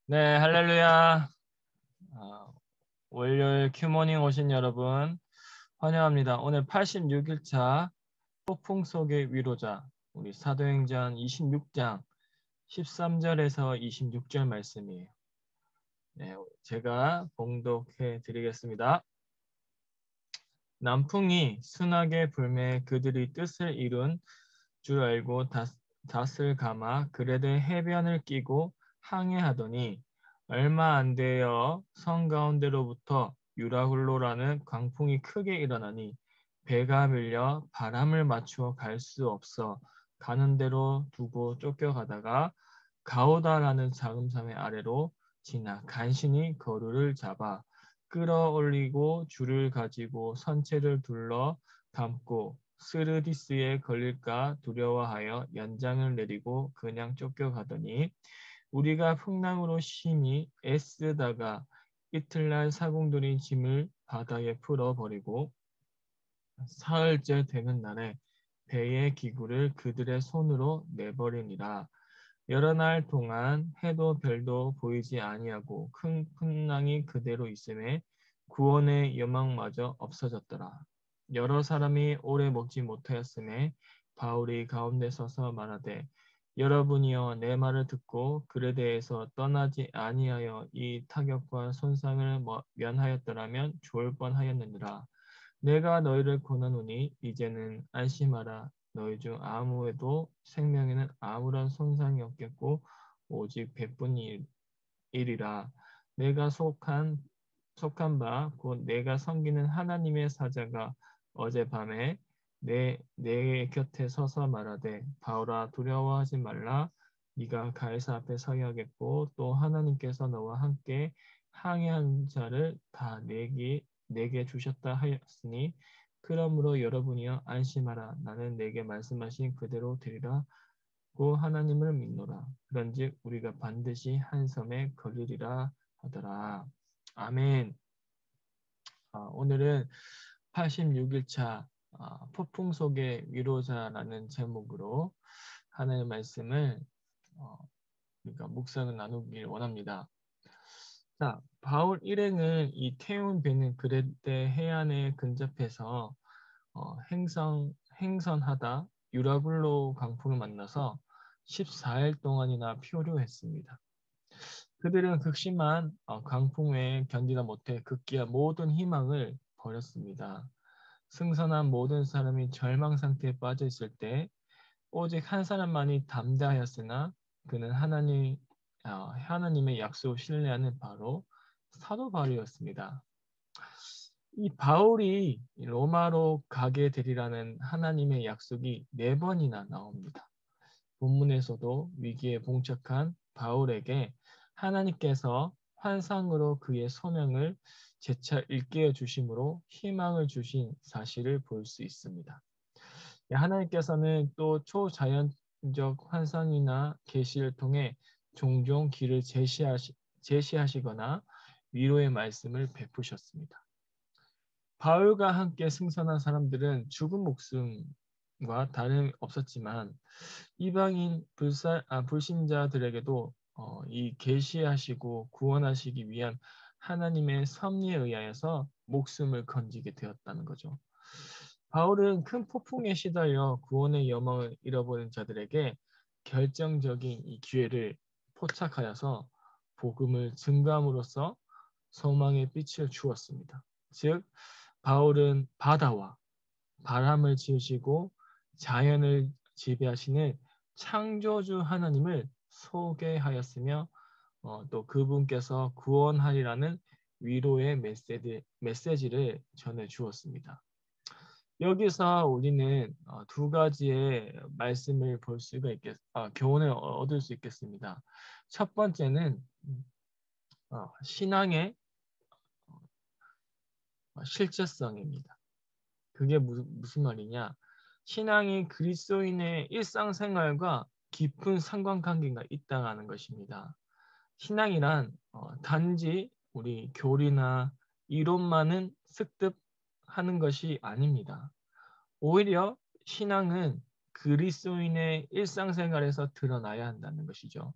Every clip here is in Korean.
네, 할렐루야. 아, 월요일 큐모닝 오신 여러분 환영합니다. 오늘 86일차 폭풍 속의 위로자 우리 사도행전 26장 13절에서 26절 말씀이에요. 네, 제가 봉독해 드리겠습니다. 남풍이 순하게 불매 그들이 뜻을 이룬 줄 알고 닷을 감아 그레데 해변을 끼고 항해하더니 얼마 안 되어 성 가운데로부터 유라굴로라는 광풍이 크게 일어나니 배가 밀려 바람을 맞추어 갈 수 없어 가는 대로 두고 쫓겨가다가 가오다라는 작은 섬의 아래로 지나 간신히 거루를 잡아 끌어올리고 줄을 가지고 선체를 둘러 감고 스르디스에 걸릴까 두려워하여 연장을 내리고 그냥 쫓겨가더니 우리가 풍랑으로 심히 애쓰다가 이틀날 사공들이 짐을 바다에 풀어버리고 사흘째 되는 날에 배의 기구를 그들의 손으로 내버리니라. 여러 날 동안 해도 별도 보이지 아니하고 큰 풍랑이 그대로 있음에 구원의 여망마저 없어졌더라. 여러 사람이 오래 먹지 못하였음에 바울이 가운데 서서 말하되 여러분이여 내 말을 듣고 글에 대해서 떠나지 아니하여 이 타격과 손상을 면하였더라면 좋을 뻔하였느니라. 내가 너희를 권하노니 이제는 안심하라. 너희 중 아무에도 생명에는 아무런 손상이 없겠고 오직 일이라. 내가 속한 바 곧 내가 섬기는 하나님의 사자가 어젯밤에 내 곁에 서서 말하되 바울아 두려워하지 말라. 네가 가이사 앞에 서야겠고 또 하나님께서 너와 함께 항해한 자를 다 내게 주셨다 하였으니 그러므로 여러분이여 안심하라. 나는 내게 말씀하신 그대로 되리라. 고 하나님을 믿노라. 그런즉 우리가 반드시 한 섬에 거르리라 하더라. 아멘. 오늘은 86일차 폭풍 속의 위로자라는 제목으로 하나님의 말씀을 그러니까 묵상을 나누길 원합니다. 자, 바울 일행은 이 태운 배는 그레데 해안에 근접해서 행선하다 유라굴로 강풍을 만나서 14일 동안이나 표류했습니다. 그들은 극심한 강풍에 견디다 못해 급기야 모든 희망을 버렸습니다. 승선한 모든 사람이 절망 상태에 빠져 있을 때 오직 한 사람만이 담대하였으나 그는 하나님의 약속을 신뢰하는 바로 사도 바울이었습니다. 이 바울이 로마로 가게 되리라는 하나님의 약속이 4번이나 나옵니다. 본문에서도 위기에 봉착한 바울에게 하나님께서 환상으로 그의 소명을 재차 일깨워 주심으로 희망을 주신 사실을 볼 수 있습니다. 하나님께서는 또 초자연적 환상이나 계시를 통해 종종 길을 제시하시거나 위로의 말씀을 베푸셨습니다. 바울과 함께 승선한 사람들은 죽은 목숨과 다름이 없었지만 이방인 불신자들에게도 이 계시하시고 구원하시기 위한 하나님의 섭리에 의하여서 목숨을 건지게 되었다는 거죠. 바울은 큰 폭풍에 시달려 구원의 여망을 잃어버린 자들에게 결정적인 이 기회를 포착하여서 복음을 증거함으로써 소망의 빛을 주었습니다. 즉 바울은 바다와 바람을 지으시고 자연을 지배하시는 창조주 하나님을 소개하였으며 또 그분께서 구원하리라는 위로의 메시지를 전해 주었습니다. 여기서 우리는 두 가지의 말씀을 볼 수가 교훈을 얻을 수 있겠습니다. 첫 번째는 신앙의 실제성입니다. 그게 무슨 말이냐? 신앙이 그리스도인의 일상생활과 깊은 상관관계가 있다는 것입니다. 신앙이란 단지 우리 교리나 이론만은 습득하는 것이 아닙니다. 오히려 신앙은 그리스도인의 일상생활에서 드러나야 한다는 것이죠.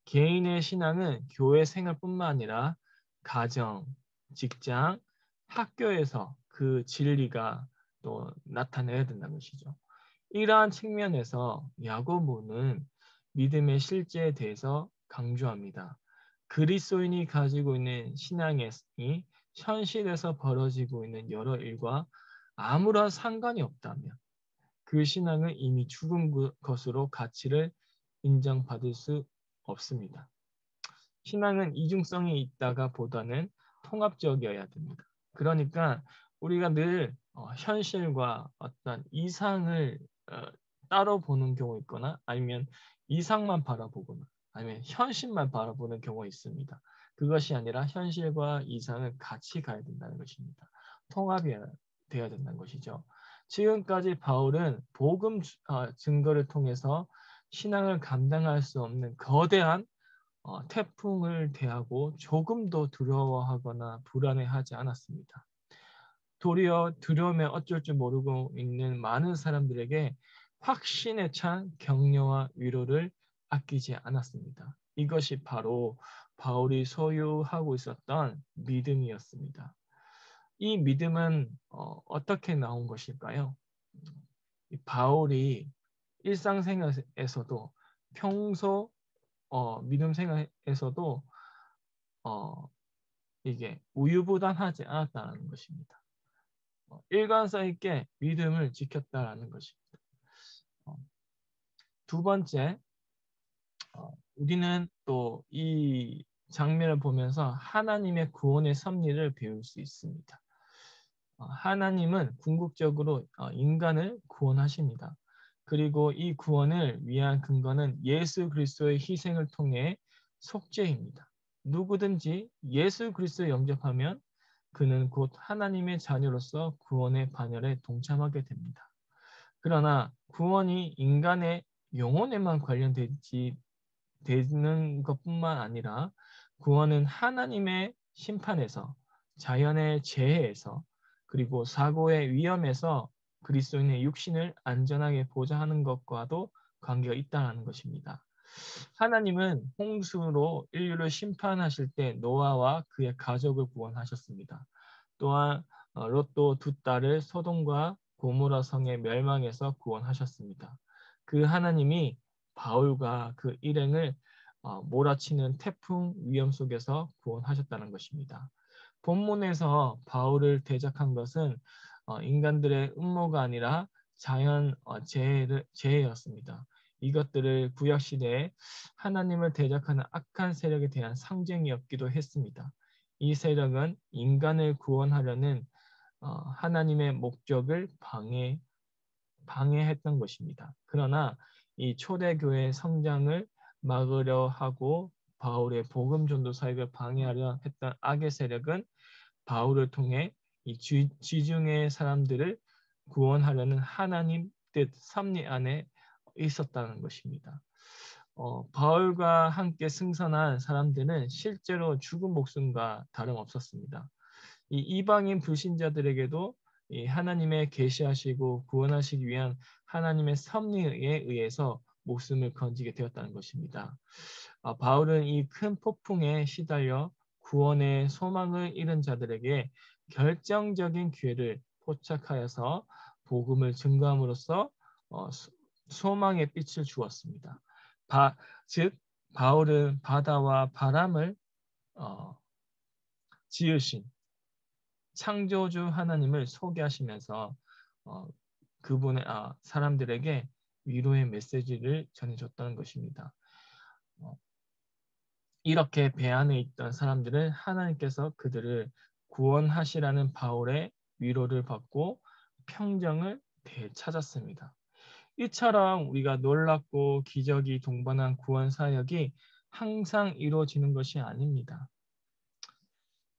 개인의 신앙은 교회 생활뿐만 아니라 가정, 직장, 학교에서 그 진리가 또 나타내야 된다는 것이죠. 이러한 측면에서 야고보는 믿음의 실제에 대해서 강조합니다. 그리스도인이 가지고 있는 신앙이 현실에서 벌어지고 있는 여러 일과 아무런 상관이 없다면 그 신앙은 이미 죽은 것으로 가치를 인정받을 수 없습니다. 신앙은 이중성이 있다가 보다는 통합적이어야 됩니다. 그러니까 우리가 늘 현실과 어떤 이상을 어, 따로 보는 경우 있거나 아니면 이상만 바라보거나 아니면 현실만 바라보는 경우가 있습니다. 그것이 아니라 현실과 이상을 같이 가야 된다는 것입니다. 통합이 되어야 된다는 것이죠. 지금까지 바울은 복음 증거를 통해서 신앙을 감당할 수 없는 거대한 태풍을 대하고 조금도 두려워하거나 불안해하지 않았습니다. 도리어 두려움에 어쩔 줄 모르고 있는 많은 사람들에게 확신에 찬 격려와 위로를 아끼지 않았습니다. 이것이 바로 바울이 소유하고 있었던 믿음이었습니다. 이 믿음은 어떻게 나온 것일까요? 바울이 일상생활에서도 평소 믿음 생활에서도 어, 이게 우유부단하지 않았다는 것입니다. 일관성 있게 믿음을 지켰다라는 것입니다. 어, 두 번째, 우리는 또 이 장면을 보면서 하나님의 구원의 섭리를 배울 수 있습니다. 하나님은 궁극적으로 인간을 구원하십니다. 그리고 이 구원을 위한 근거는 예수 그리스도의 희생을 통해 속죄입니다. 누구든지 예수 그리스도를 영접하면 그는 곧 하나님의 자녀로서 구원의 반열에 동참하게 됩니다. 그러나 구원이 인간의 영혼에만 관련되지 되는 것뿐만 아니라 구원은 하나님의 심판에서 자연의 재해에서 그리고 사고의 위험에서 그리스도인의 육신을 안전하게 보좌하는 것과도 관계가 있다는 것입니다. 하나님은 홍수로 인류를 심판하실 때 노아와 그의 가족을 구원하셨습니다. 또한 롯도 두 딸을 소돔과 고모라 성의 멸망에서 구원하셨습니다. 그 하나님이 바울과 그 일행을 몰아치는 태풍 위험 속에서 구원하셨다는 것입니다. 본문에서 바울을 대적한 것은 인간들의 음모가 아니라 자연 재해였습니다. 이것들을 구약 시대에 하나님을 대적하는 악한 세력에 대한 상징이었기도 했습니다. 이 세력은 인간을 구원하려는 하나님의 목적을 방해했던 것입니다. 그러나 이 초대교회의 성장을 막으려 하고 바울의 복음 전도 사역을 방해하려 했던 악의 세력은 바울을 통해 이 지중해 사람들을 구원하려는 하나님 뜻 섭리 안에 있었다는 것입니다. 바울과 함께 승선한 사람들은 실제로 죽은 목숨과 다름없었습니다. 이 이방인 불신자들에게도 이 하나님의 계시하시고 구원하시기 위한 하나님의 섭리에 의해서 목숨을 건지게 되었다는 것입니다. 바울은 이 큰 폭풍에 시달려 구원의 소망을 잃은 자들에게 결정적인 기회를 포착하여서 복음을 증거함으로써 소망의 빛을 주었습니다. 즉 바울은 바다와 바람을 지으신 창조주 하나님을 소개하시면서 그분의 사람들에게 위로의 메시지를 전해줬다는 것입니다. 이렇게 배 안에 있던 사람들은 하나님께서 그들을 구원하시라는 바울의 위로를 받고 평정을 되찾았습니다. 이처럼 우리가 놀랍고 기적이 동반한 구원 사역이 항상 이루어지는 것이 아닙니다.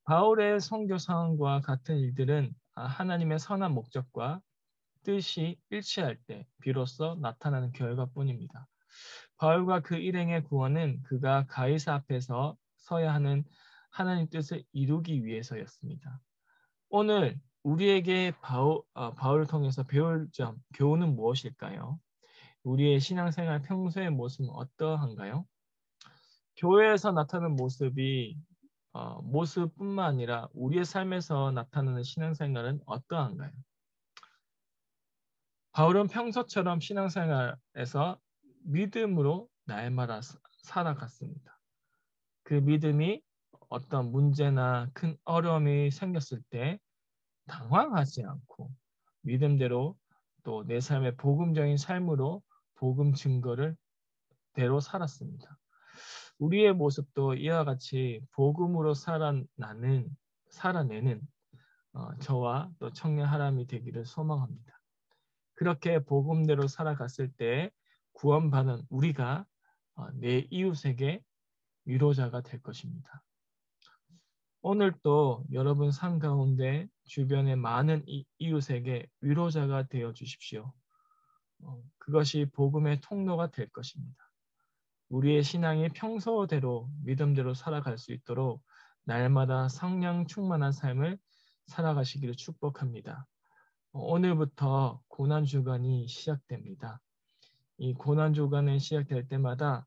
바울의 선교 상황과 같은 일들은 하나님의 선한 목적과 뜻이 일치할 때 비로소 나타나는 결과뿐입니다. 바울과 그 일행의 구원은 그가 가이사 앞에서 서야 하는 하나님 뜻을 이루기 위해서였습니다. 오늘 우리에게 바울을 통해서 배울 점, 교훈은 무엇일까요? 우리의 신앙생활 평소의 모습은 어떠한가요? 교회에서 나타나는 모습이 모습뿐만 아니라 우리의 삶에서 나타나는 신앙생활은 어떠한가요? 바울은 평소처럼 신앙생활에서 믿음으로 날마다 살아갔습니다. 그 믿음이 어떤 문제나 큰 어려움이 생겼을 때 당황하지 않고 믿음대로 또 내 삶의 복음적인 삶으로 복음 증거를 대로 살았습니다. 우리의 모습도 이와 같이 복음으로 살아내는 저와 또 청년 하람이 되기를 소망합니다. 그렇게 복음대로 살아갔을 때 구원받은 우리가 내 이웃에게 위로자가 될 것입니다. 오늘 또 여러분 삶 가운데 주변의 많은 이웃에게 위로자가 되어 주십시오. 그것이 복음의 통로가 될 것입니다. 우리의 신앙이 평소대로 믿음대로 살아갈 수 있도록 날마다 성령 충만한 삶을 살아가시기를 축복합니다. 오늘부터 고난주간이 시작됩니다. 이 고난주간이 시작될 때마다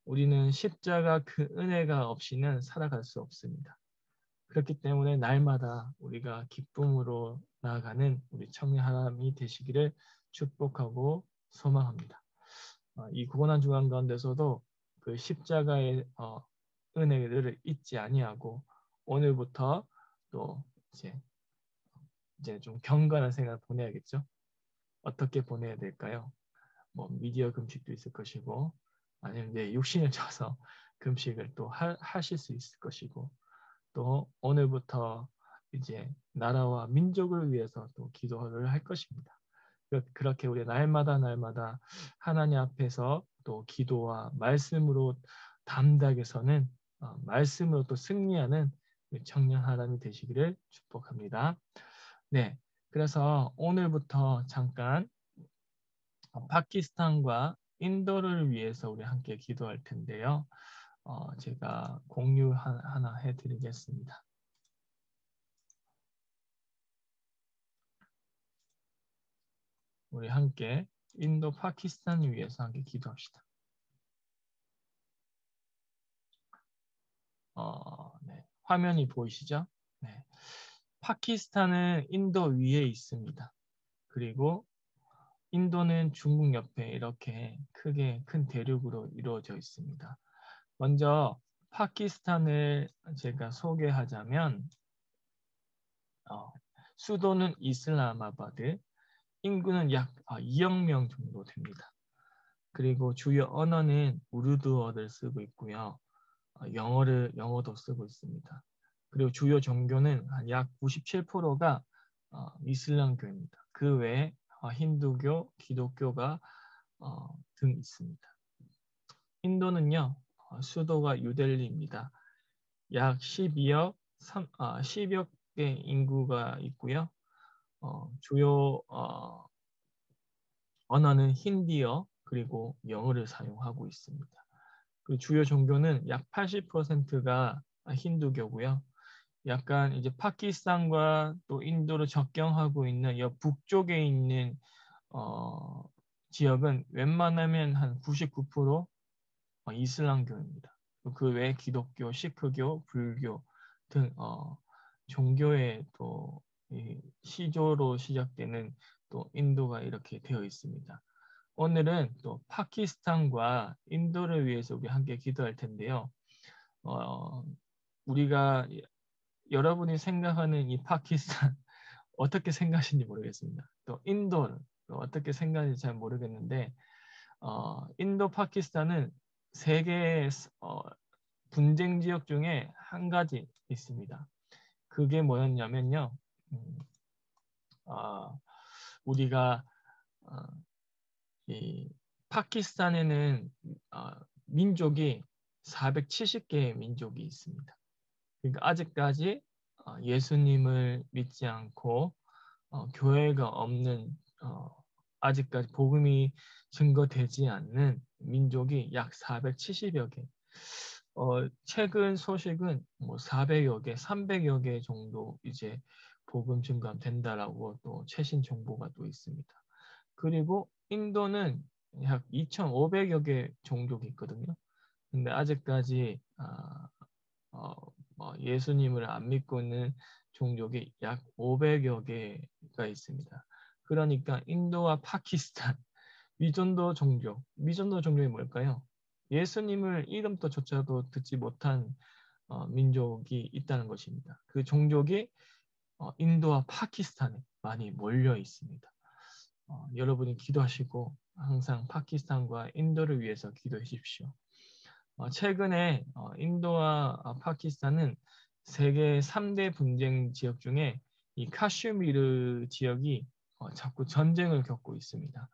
우리는 십자가 그 은혜가 없이는 살아갈 수 없습니다. 그렇기 때문에 날마다 우리가 기쁨으로 나아가는 우리 청년 하나님이 되시기를 축복하고 소망합니다. 이 고난주간 가운데서도 그 십자가의 은혜를 잊지 아니하고 오늘부터 또 이제 좀 경건한 생활을 보내야겠죠. 어떻게 보내야 될까요? 뭐 미디어 금식도 있을 것이고 아니면 이제 육신을 쳐서 금식을 또 하실 수 있을 것이고 또 오늘부터 이제 나라와 민족을 위해서 또 기도를 할 것입니다. 그렇게 우리 날마다 하나님 앞에서 또 기도와 말씀으로 담대하게 서는 말씀으로 또 승리하는 청년 하나님이 되시기를 축복합니다. 네, 그래서 오늘부터 잠깐 파키스탄과 인도를 위해서 우리 함께 기도할 텐데요. 제가 공유 하나 해드리겠습니다. 우리 함께 인도 파키스탄을 위해서 함께 기도합시다. 네, 화면이 보이시죠? 네. 파키스탄은 인도 위에 있습니다. 그리고 인도는 중국 옆에 이렇게 크게 큰 대륙으로 이루어져 있습니다. 먼저 파키스탄을 제가 소개하자면 수도는 이슬라마바드, 인구는 약 2억 명 정도 됩니다. 그리고 주요 언어는 우르두어를 쓰고 있고요. 영어도 쓰고 있습니다. 그리고 주요 종교는 약 97%가 이슬람교입니다. 그 외에 힌두교, 기독교가 등 있습니다. 인도는요, 수도가 뉴델리입니다. 약 10여 개 인구가 있고요. 주요 언어는 힌디어 그리고 영어를 사용하고 있습니다. 그 주요 종교는 약 80%가 힌두교고요. 약간 이제 파키스탄과 또 인도를 접경하고 있는 여 북쪽에 있는 지역은 웬만하면 한 99% 이슬람교입니다. 그 외에 기독교, 시크교, 불교 등 종교의 또 시조로 시작되는 또 인도가 이렇게 되어 있습니다. 오늘은 또 파키스탄과 인도를 위해서 우리 함께 기도할 텐데요. 우리가 여러분이 생각하는 이 파키스탄 어떻게 생각하시는지 모르겠습니다. 또 인도는 또 어떻게 생각하는지 잘 모르겠는데 인도 파키스탄은 세계의 분쟁 지역 중에 한 가지 있습니다. 그게 뭐였냐면요. 우리가 이 파키스탄에는 민족이 470개의 민족이 있습니다. 그러니까 아직까지 예수님을 믿지 않고 교회가 없는 아직까지 복음이 증거되지 않는 민족이 약 470여 개. 최근 소식은 뭐 400여 개, 300여 개 정도 이제 복음 증가된다라고 또 최신 정보가 또 있습니다. 그리고 인도는 약 2,500여 개 종족이 있거든요. 근데 아직까지 예수님을 안 믿고 있는 종족이 약 500여 개가 있습니다. 그러니까 인도와 파키스탄, 미전도 종족이 뭘까요? 예수님을 이름도조차도 듣지 못한 민족이 있다는 것입니다. 그 종족이 인도와 파키스탄에 많이 몰려 있습니다. 여러분이 기도하시고 항상 파키스탄과 인도를 위해서 기도해 주십시오. 최근에 인도와 파키스탄은 세계 3대 분쟁 지역 중에 이 카슈미르 지역이 자꾸 전쟁을 겪고 있습니다.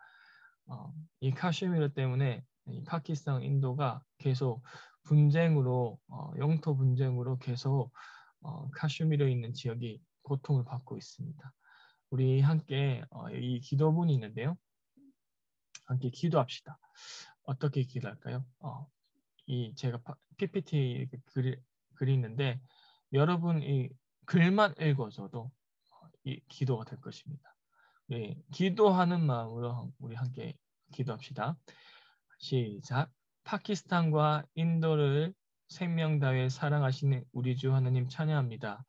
이 카슈미르 때문에 이 파키스탄, 인도가 계속 분쟁으로 영토 분쟁으로 계속 카슈미르에 있는 지역이 고통을 받고 있습니다. 우리 함께 이 기도문이 있는데요. 함께 기도합시다. 어떻게 기도할까요? 이 제가 PPT 이렇게 글이 있는데 여러분 이 글만 읽어줘도 이 기도가 될 것입니다. 네, 기도하는 마음으로 우리 함께 기도합시다. 시작. 파키스탄과 인도를 생명 다해 사랑하시는 우리 주 하나님 찬양합니다.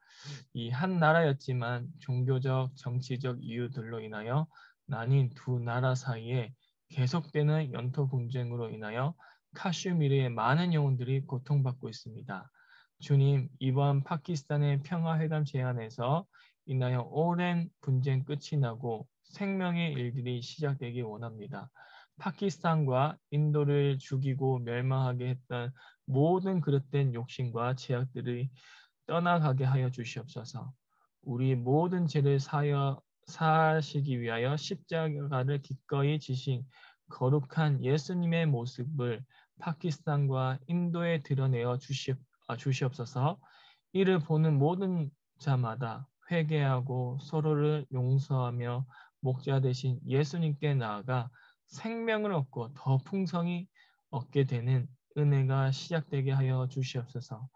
이 한 나라였지만 종교적, 정치적 이유들로 인하여 나뉜 두 나라 사이에 계속되는 영토 분쟁으로 인하여 카슈미르의 많은 영혼들이 고통받고 있습니다. 주님, 이번 파키스탄의 평화회담 제안에서 인하여 오랜 분쟁 끝이 나고 생명의 일들이 시작되기 원합니다. 파키스탄과 인도를 죽이고 멸망하게 했던 모든 그릇된 욕심과 제약들이 떠나가게 하여 주시옵소서. 우리 모든 죄를 사하시기 위하여 십자가를 기꺼이 지신 거룩한 예수님의 모습을 파키스탄과 인도에 드러내어 주시옵소서. 이를 보는 모든 자마다 회개하고 서로를 용서하며 목자 되신 예수님께 나아가 생명을 얻고 더 풍성히 얻게 되는 은혜가 시작되게 하여 주시옵소서.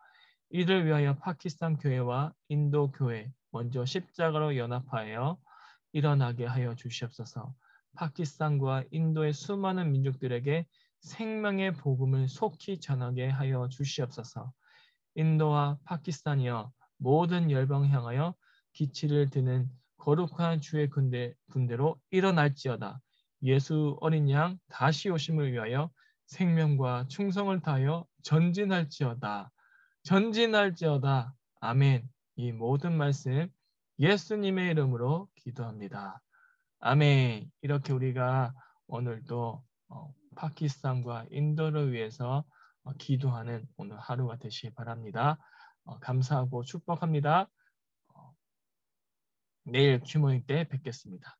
이를 위하여 파키스탄 교회와 인도 교회 먼저 십자가로 연합하여 일어나게 하여 주시옵소서. 파키스탄과 인도의 수많은 민족들에게 생명의 복음을 속히 전하게 하여 주시옵소서. 인도와 파키스탄이여 모든 열방 향하여 기치를 드는 거룩한 주의 군대로 일어날지어다. 예수 어린 양 다시 오심을 위하여 생명과 충성을 다하여 전진할지어다. 전진할지어다. 아멘. 이 모든 말씀 예수님의 이름으로 기도합니다. 아멘. 이렇게 우리가 오늘도 파키스탄과 인도를 위해서 기도하는 오늘 하루가 되시기 바랍니다. 감사하고 축복합니다. 내일 큐모닝 때 뵙겠습니다.